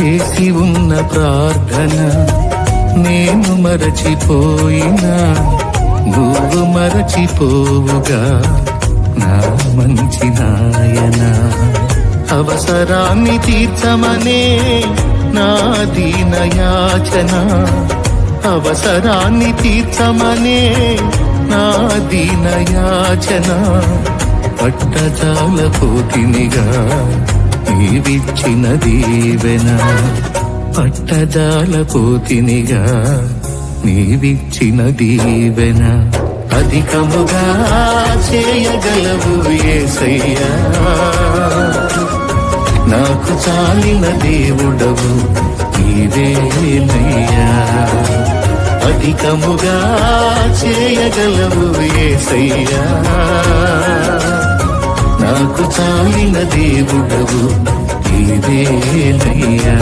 చేసి ఉన్న ప్రార్థన నేను మరచిపోయినా నువ్వు మరచిపోవుగా నా మంచి నాయనా. అవసరాన్ని తీర్చమనే నా దీన యాచన, అవసరాన్ని తీర్చమనే నా దీన యాచన. పట్టజాల పోతినిగా నీవిచ్చిన దీవెన, పట్టజాల పోతినిగా నీవిచ్చిన దీవెన. అధికముగా చేయగలవు యేసయ్యా, నాకు చాలిన దేవుడవు నీవేనయ్యా. అధికముగా చేయగలవు యేసయ్యా, నాకు చాలిన దేవుడవు నీవేనయ్యా.